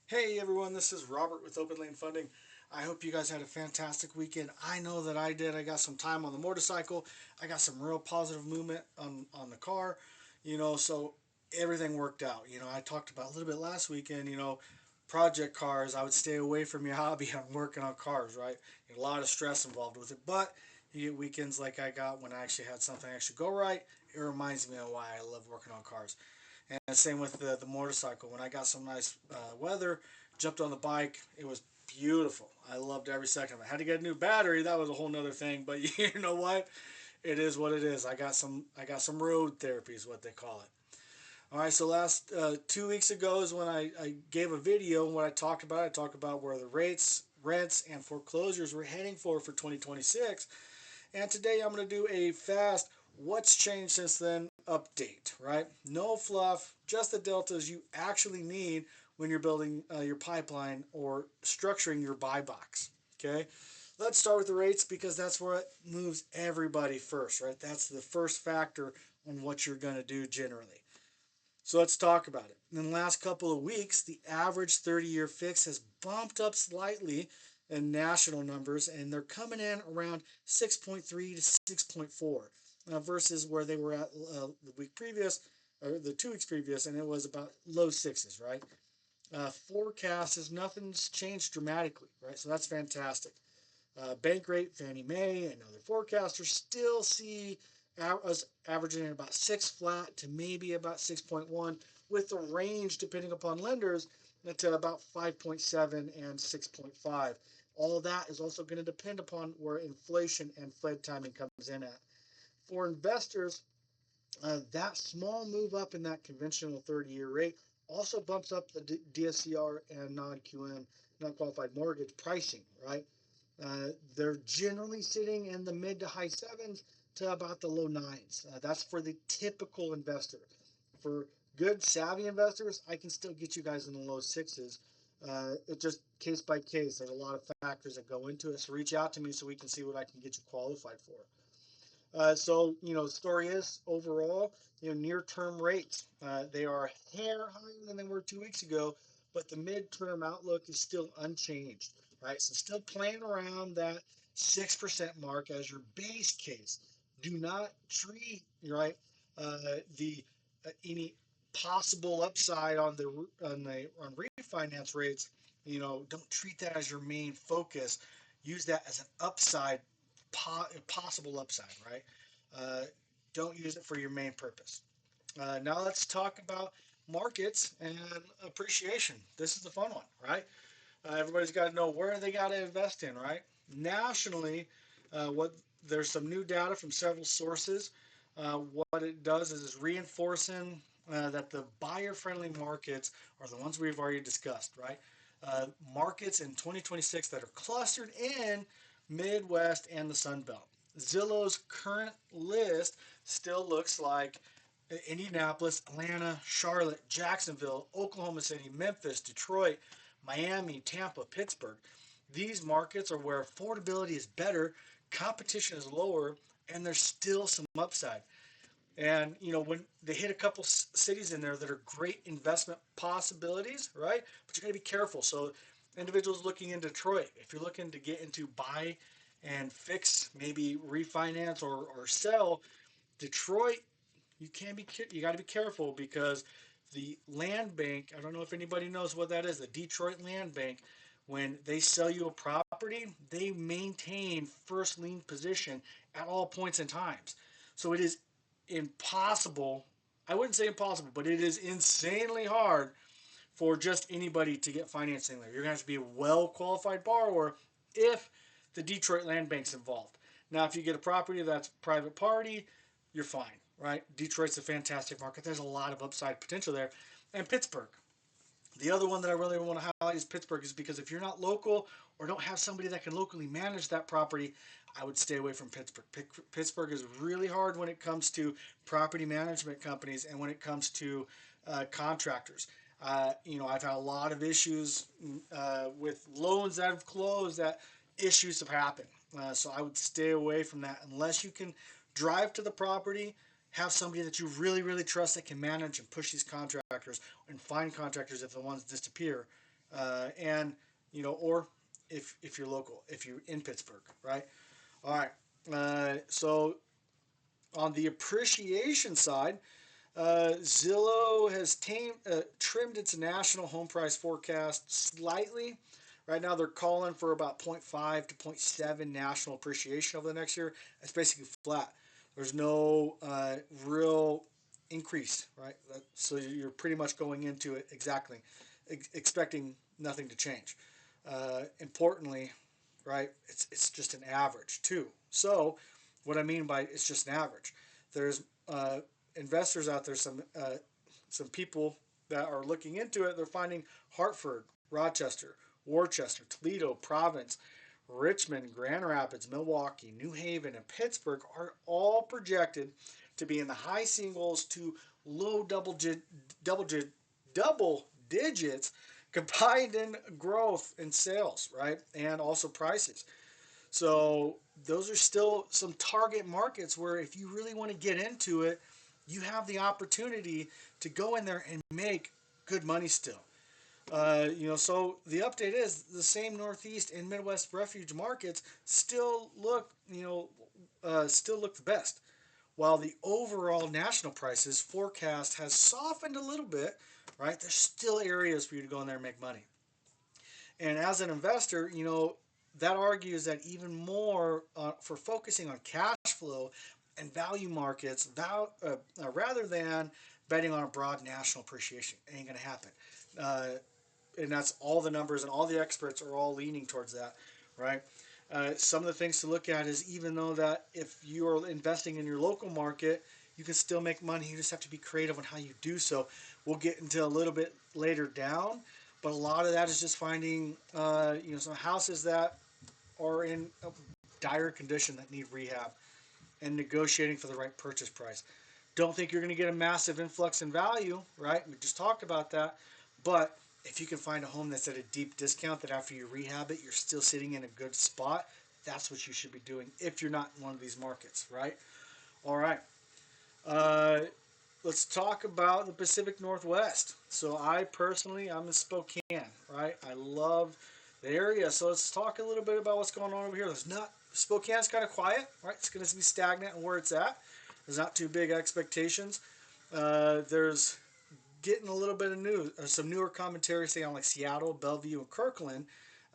Hey everyone, this is Robert with Open Lane Funding. I hope you guys had a fantastic weekend. I know that I did. I got some time on the motorcycle. I got some real positive movement on the car, so everything worked out. I talked about a little bit last weekend, project cars. I would stay away from your hobby. I'm working on cars, right? A lot of stress involved with it, but you get weekends like I got when I actually had something actually go right. It reminds me of why I love working on cars. And same with the motorcycle. When I got some nice weather, jumped on the bike. It was beautiful. I loved every second of it. Had to get a new battery. That was a whole nother thing. But you know what? It is what it is. I got some road therapy is what they call it. All right. So last 2 weeks ago is when I gave a video. And what I talked about where the rates, rents, and foreclosures were heading for 2026. And today I'm going to do a fast what's changed since then update, right? No fluff, just the deltas you actually need when you're building your pipeline or structuring your buy box. Okay, let's start with the rates because that's what moves everybody first, right? That's the first factor on what you're going to do generally. So let's talk about it. In the last couple of weeks, the average 30-year fix has bumped up slightly in national numbers, and they're coming in around 6.3 to 6.4 versus where they were at the week previous, or the 2 weeks previous, and it was about low sixes, right? Forecast is nothing's changed dramatically, right? So that's fantastic. Bank rate, Fannie Mae, and other forecasters still see us averaging at about 6 flat to maybe about 6.1, with the range depending upon lenders to about 5.7 and 6.5. All of that is also going to depend upon where inflation and Fed timing comes in at. For investors, that small move up in that conventional 30-year rate also bumps up the DSCR and non QM, non qualified mortgage pricing, right? They're generally sitting in the mid to high sevens to about the low nines. That's for the typical investor. For good, savvy investors, I can still get you guys in the low sixes. It's just case by case. There's a lot of factors that go into it. So reach out to me so we can see what I can get you qualified for. The story is overall, near-term rates, they are a hair higher than they were 2 weeks ago, but the midterm outlook is still unchanged, right? So still playing around that 6% mark as your base case. Do not treat, right, the any possible upside on refinance rates. Don't treat that as your main focus. Use that as an upside possible upside, right? Uh, don't use it for your main purpose. Now let's talk about markets and appreciation. This is the fun one, right? Everybody's got to know where they got to invest in, right? Nationally, what there's some new data from several sources. What it does is it's reinforcing that the buyer-friendly markets are the ones we've already discussed, right? Markets in 2026 that are clustered in Midwest and the Sun Belt. Zillow's current list still looks like Indianapolis, Atlanta, Charlotte, Jacksonville, Oklahoma City, Memphis, Detroit, Miami, Tampa, Pittsburgh. These markets are where affordability is better, competition is lower, and there's still some upside. And when they hit a couple cities in there that are great investment possibilities, right? But you got to be careful. So, individuals looking in Detroit, if you're looking to get into buy and fix, maybe refinance or sell, Detroit, you got to be careful because the land bank. I don't know if anybody knows what that is. The Detroit Land Bank, when they sell you a property, they maintain first lien position at all points in times. So it is impossible. I wouldn't say impossible, but it is insanely hard for just anybody to get financing there. You're going to have to be a well qualified borrower if the Detroit Land Bank's involved. Now, if you get a property that's private party, you're fine, right? Detroit's a fantastic market. There's a lot of upside potential there. And Pittsburgh. The other one that I really want to highlight is Pittsburgh, is because if you're not local or don't have somebody that can locally manage that property, I would stay away from Pittsburgh. Pittsburgh is really hard when it comes to property management companies and when it comes to contractors. I've had a lot of issues with loans that have closed, that issues have happened. So I would stay away from that unless you can drive to the property, have somebody that you really, really trust that can manage and push these contractors and find contractors if the ones disappear. And or if you're local, if you're in Pittsburgh, right? All right. So on the appreciation side, Zillow has trimmed its national home price forecast slightly. Right now, they're calling for about zero point 0.5 to zero point 0.7 national appreciation over the next year. That's basically flat. There's no real increase, right? So you're pretty much going into it exactly expecting nothing to change. Importantly, right? It's just an average too. So, what I mean by it's just an average, there's investors out there, some people that are looking into it. They're finding Hartford, Rochester, Worcester, Toledo, Providence, Richmond, Grand Rapids, Milwaukee, New Haven, and Pittsburgh are all projected to be in the high singles to low double, double digits combined in growth in sales, right? And also prices. So those are still some target markets where if you really want to get into it, you have the opportunity to go in there and make good money still. So the update is the same Northeast and Midwest refuge markets still look the best. While the overall national prices forecast has softened a little bit, right? There's still areas for you to go in there and make money. And as an investor, that argues that even more for focusing on cash flow and value markets rather than betting on a broad national appreciation. It ain't going to happen. Uh, and that's all the numbers and all the experts are all leaning towards that, right? Some of the things to look at is even though that if you are investing in your local market, you can still make money. You just have to be creative on how you do so. We'll get into a little bit later down, but a lot of that is just finding some houses that are in a dire condition that need rehab and negotiating for the right purchase price. Don't think you're going to get a massive influx in value, right? We just talked about that, but if you can find a home that's at a deep discount that after you rehab it, you're still sitting in a good spot, that's what you should be doing if you're not in one of these markets, right? All right. Uh, let's talk about the Pacific Northwest. So I'm in Spokane, right? I love the area. So let's talk a little bit about what's going on over here. Spokane's kind of quiet, right? It's going to be stagnant in where it's at. There's not too big expectations. There's getting a little bit of news, some newer commentary, say on like Seattle, Bellevue, and Kirkland.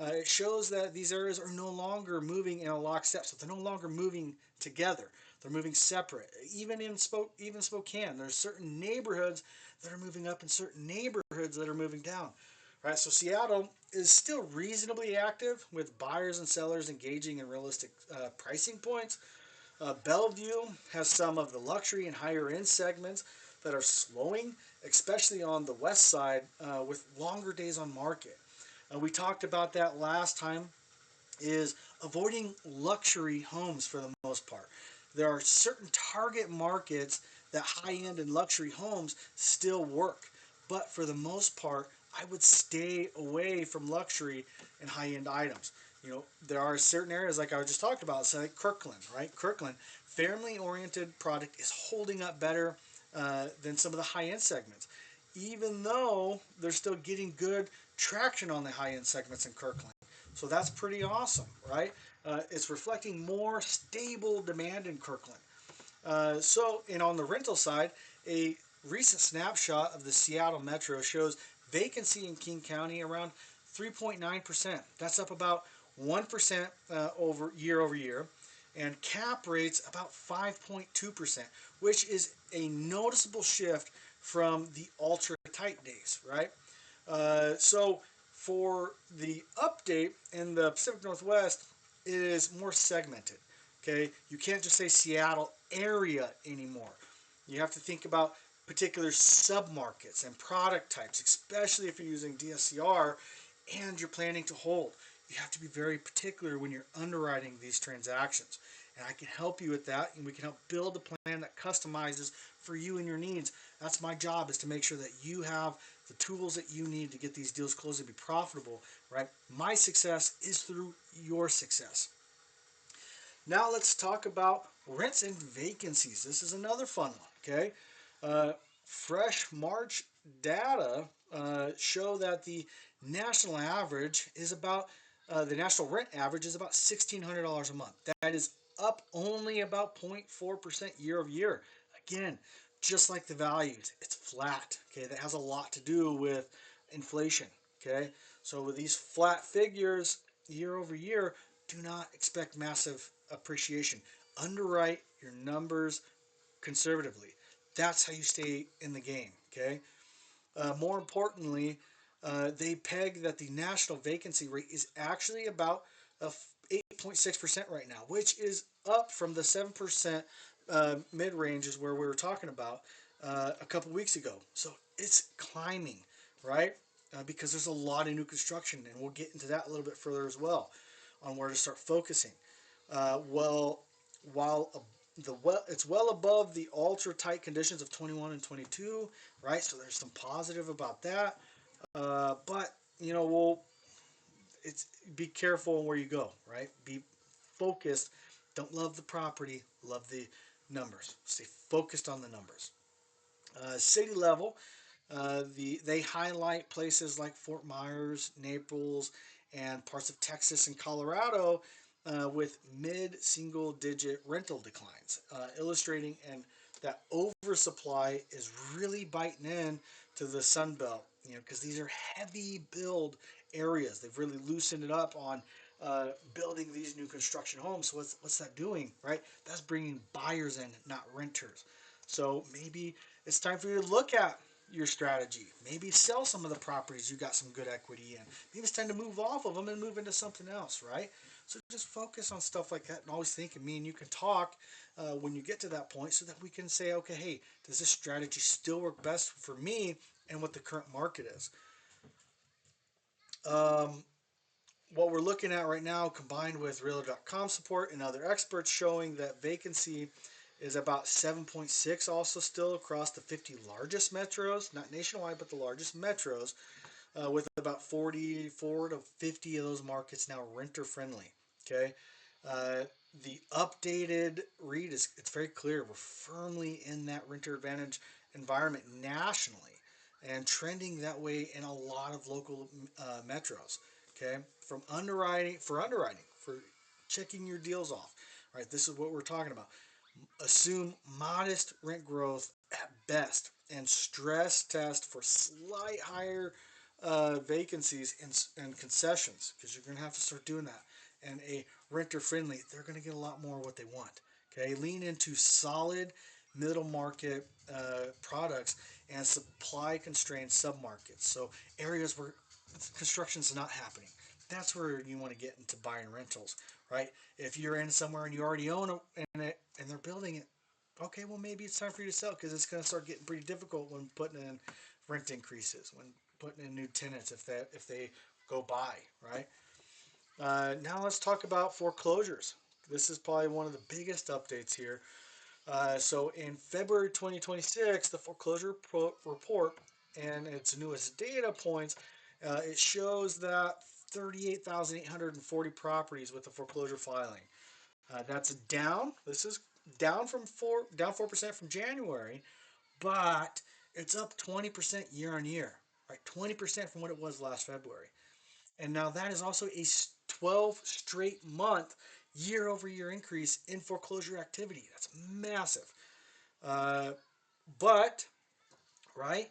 It shows that these areas are no longer moving in a lockstep, so they're no longer moving together. They're moving separate. Even Spokane, there's certain neighborhoods that are moving up and certain neighborhoods that are moving down. Right, so Seattle is still reasonably active with buyers and sellers engaging in realistic pricing points. Bellevue has some of the luxury and higher end segments that are slowing, especially on the west side with longer days on market. We talked about that last time, is avoiding luxury homes for the most part. There are certain target markets that high end and luxury homes still work, but for the most part, I would stay away from luxury and high end items. There are certain areas like I just talked about, say like Kirkland, right? Kirkland, family oriented product is holding up better than some of the high end segments, even though they're still getting good traction on the high end segments in Kirkland. So that's pretty awesome, right? It's reflecting more stable demand in Kirkland. And on the rental side, a recent snapshot of the Seattle Metro shows vacancy in King County around 3.9%. That's up about 1% over year, and cap rates about 5.2%, which is a noticeable shift from the ultra tight days, right? So for the update in the Pacific Northwest, it is more segmented. Okay, you can't just say Seattle area anymore. You have to think about particular submarkets and product types, especially if you're using DSCR and you're planning to hold. You have to be very particular when you're underwriting these transactions. And I can help you with that, and we can help build a plan that customizes for you and your needs. That's my job, is to make sure that you have the tools that you need to get these deals closed and be profitable, right? My success is through your success. Now let's talk about rents and vacancies. This is another fun one, okay? Fresh March data show that national average is about the national rent average is about $1,600 a month. That is up only about 0.4% year over year. Again, just like the values, it's flat. Okay, that has a lot to do with inflation. Okay, so with these flat figures year over year, do not expect massive appreciation. Underwrite your numbers conservatively. That's how you stay in the game. Okay. More importantly, they peg that the national vacancy rate is actually about 8.6% right now, which is up from the 7% mid ranges where we were talking about a couple weeks ago. So it's climbing, right? Because there's a lot of new construction, and we'll get into that a little bit further as well on where to start focusing. Well, while it's well above the ultra tight conditions of 21 and 22, right? So there's some positive about that. But it's be careful where you go, right? Be focused. Don't love the property, love the numbers. Stay focused on the numbers. City level, they highlight places like Fort Myers, Naples, and parts of Texas and Colorado with mid single digit rental declines, illustrating and that oversupply is really biting in to the Sun Belt, because these are heavy build areas. They've really loosened it up on building these new construction homes. So what's that doing, right? That's bringing buyers in, not renters. So maybe it's time for you to look at your strategy. Maybe sell some of the properties you got some good equity in. Maybe it's time to move off of them and move into something else, right? So just focus on stuff like that, and always think, me and you can talk when you get to that point, so that we can say, okay, hey, does this strategy still work best for me and what the current market is? Um, what we're looking at right now, combined with Realtor.com support and other experts, showing that vacancy is about 7.6, also still across the 50 largest metros, not nationwide, but the largest metros, with about 44 to 50 of those markets now renter friendly. Okay. Uh, the updated read is, it's very clear. We're firmly in that renter advantage environment nationally, and trending that way in a lot of local metros. Okay, from underwriting for checking your deals off. Right, this is what we're talking about. Assume modest rent growth at best, and stress test for slight higher vacancies and concessions, because you're going to have to start doing that. And a renter friendly, they're going to get a lot more of what they want. Okay, lean into solid middle market products and supply constrained submarkets. So areas where construction's not happening. That's where you want to get into buying rentals, right? If you're in somewhere and you already own it and they're building it, okay, well maybe it's time for you to sell, because it's going to start getting pretty difficult when putting in rent increases, when putting in new tenants if they go by, right? Now let's talk about foreclosures. This is probably one of the biggest updates here. So in February 2026, the foreclosure report and its newest data points, it shows that 38,840 properties with a foreclosure filing. That's down. This is down 4% from January, but it's up 20% year on year, right? 20% from what it was last February. And now that is also a 12 straight month year over year increase in foreclosure activity. That's massive. Uh, but, right,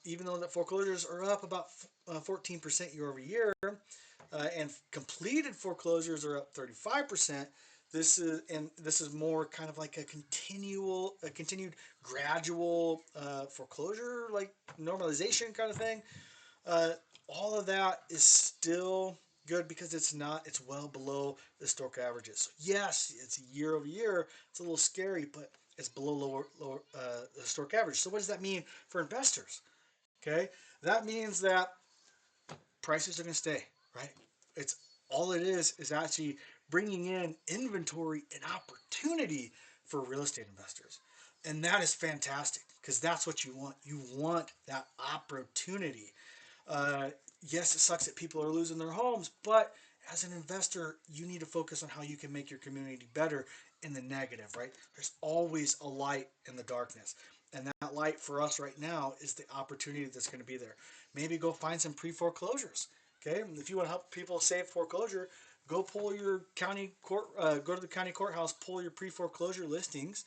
even though the foreclosures are up about 14% year over year, and completed foreclosures are up 35%. This is more kind of like a continued gradual foreclosure, like normalization kind of thing. Uh, all of that is still good, because it's well below the historic averages. So yes, it's year over year. It's a little scary, but it's below lower the historic average. So what does that mean for investors? Okay, that means that prices are going to stay, right? It's all it is actually bringing in inventory and opportunity for real estate investors. And that is fantastic, because that's what you want. You want that opportunity. Uh, yes, it sucks that people are losing their homes, but as an investor, you need to focus on how you can make your community better in the negative, right? There's always a light in the darkness. And that light for us right now is the opportunity that's going to be there. Maybe go find some pre-foreclosures. Okay, if you want to help people save foreclosure, go pull your county court, go to the county courthouse, pull your pre-foreclosure listings,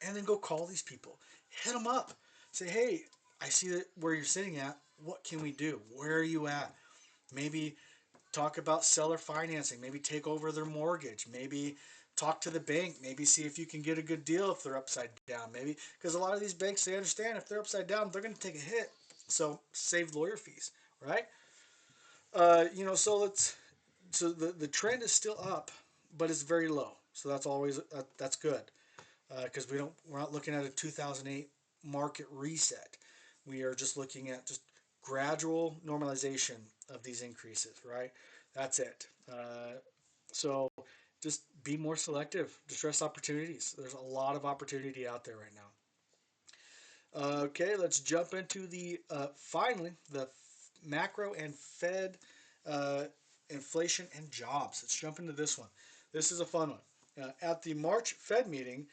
and then go call these people. Hit them up. Say, hey, I see that where you're sitting at. What can we do? Where are you at? Maybe talk about seller financing. Maybe take over their mortgage. Maybe talk to the bank. Maybe see if you can get a good deal if they're upside down. Maybe because a lot of these banks, they understand if they're upside down, they're going to take a hit. So save lawyer fees, right? So the trend is still up, but it's very low. So that's always that's good because we're not looking at a 2008 market reset. We are just looking at just gradual normalization of these increases, right? That's it. So just be more selective. Distress opportunities. There's a lot of opportunity out there right now. Okay, let's jump into the finally the macro and Fed uh, inflation and jobs. Let's jump into this one. This is a fun one. At the March Fed meeting,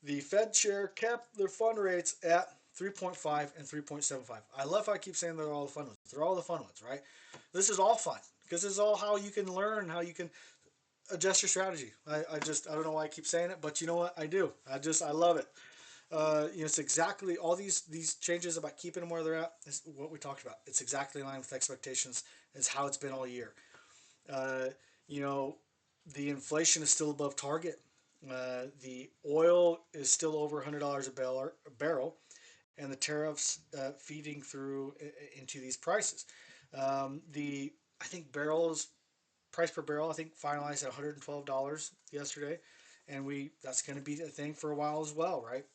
the Fed chair kept their fund rates at 3.5 and 3.75. I love how I keep saying they're all the fun ones. They're all the fun ones, right? This is all fun because this is all how you can learn, how you can adjust your strategy. I don't know why I keep saying it, but you know what? I do. I love it. It's exactly all these changes about keeping them where they're at is what we talked about. It's exactly in line with expectations. Is how it's been all year. Uh, you know, the inflation is still above target. The oil is still over $100 a barrel, and the tariffs feeding through into these prices. The I think barrels price per barrel I think finalized at $112 yesterday, and we that's going to be a thing for a while as well, right?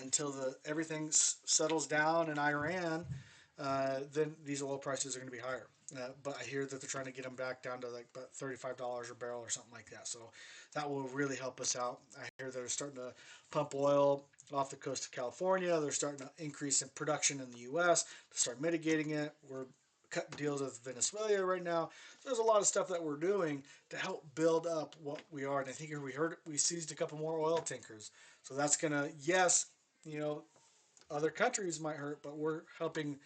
Until the everything settles down in Iran, then these oil prices are going to be higher. But I hear that they're trying to get them back down to like about $35 a barrel or something like that. So that will really help us out. I hear they're starting to pump oil off the coast of California. They're starting to increase in production in the U.S. to start mitigating it. We're cutting deals with Venezuela right now. So there's a lot of stuff that we're doing to help build up what we are. And I think we seized a couple more oil tankers. So that's gonna yes, you know, other countries might hurt, but we're helping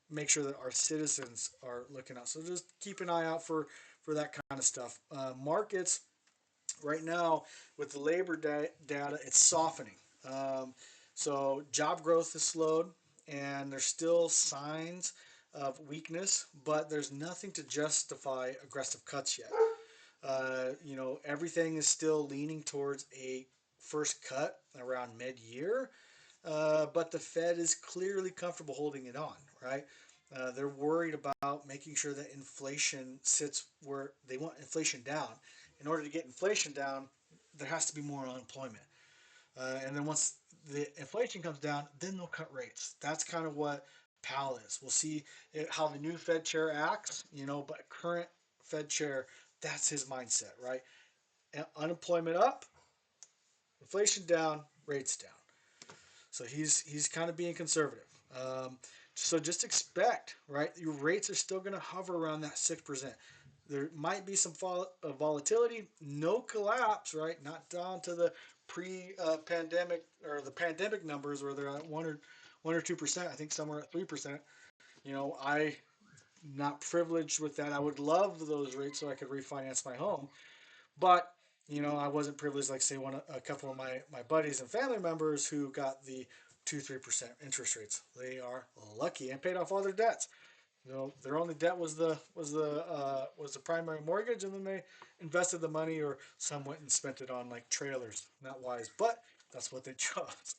make sure that our citizens are looking out. So just keep an eye out for that kind of stuff. Markets right now with the labor data, it's softening. Um, so job growth has slowed, and there's still signs of weakness, but there's nothing to justify aggressive cuts yet. Everything is still leaning towards a first cut around mid-year, but the Fed is clearly comfortable holding it on, right? They're worried about making sure that inflation sits where they want inflation down. In order to get inflation down, there has to be more unemployment. And then once the inflation comes down, then they'll cut rates. That's kind of what Powell is. We'll see how the new Fed chair acts, but current Fed chair, that's his mindset, right? Unemployment up, inflation down, rates down. So he's kind of being conservative. So just expect, right? Your rates are still going to hover around that 6%. There might be some volatility, no collapse, right? Not down to the pre-pandemic or the pandemic numbers where they're at 1 or 2%. I think somewhere at 3%. I not privileged with that. I would love those rates so I could refinance my home, but I wasn't privileged like say a couple of my buddies and family members who got the 2-3% interest rates. They are lucky and paid off all their debts. Their only debt was the primary mortgage, and then they invested the money, or some went and spent it on like trailers. Not wise, but that's what they chose.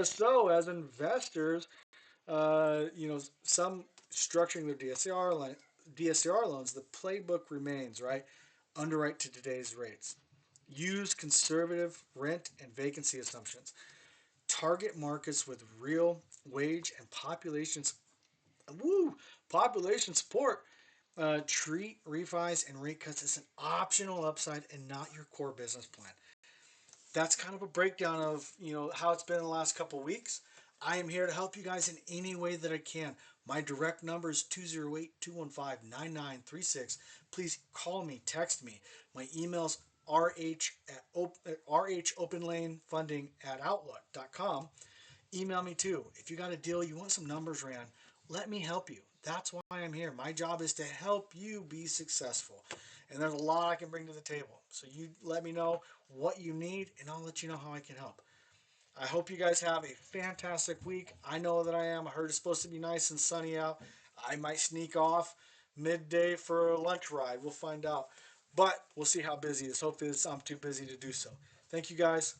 So as investors, some structuring their DSCR loans, the playbook remains, right. Underwrite to today's rates. Use conservative rent and vacancy assumptions. Target markets with real wage and population support. Treat refis and rate cuts as an optional upside and not your core business plan. That's kind of a breakdown of how it's been in the last couple of weeks. I am here to help you guys in any way that I can. My direct number is 208-215-9936. Please call me, text me. My email's rhopenlanefunding@outlook.com. email me too. If you got a deal, you want some numbers ran, let me help you. That's why I'm here. My job is to help you be successful. And there's a lot I can bring to the table. So you let me know what you need, and I'll let you know how I can help. I hope you guys have a fantastic week. I know that I am. I heard it's supposed to be nice and sunny out. I might sneak off midday for a lunch ride. We'll find out. But we'll see how busy it is. Hopefully, I'm too busy to do so. Thank you guys.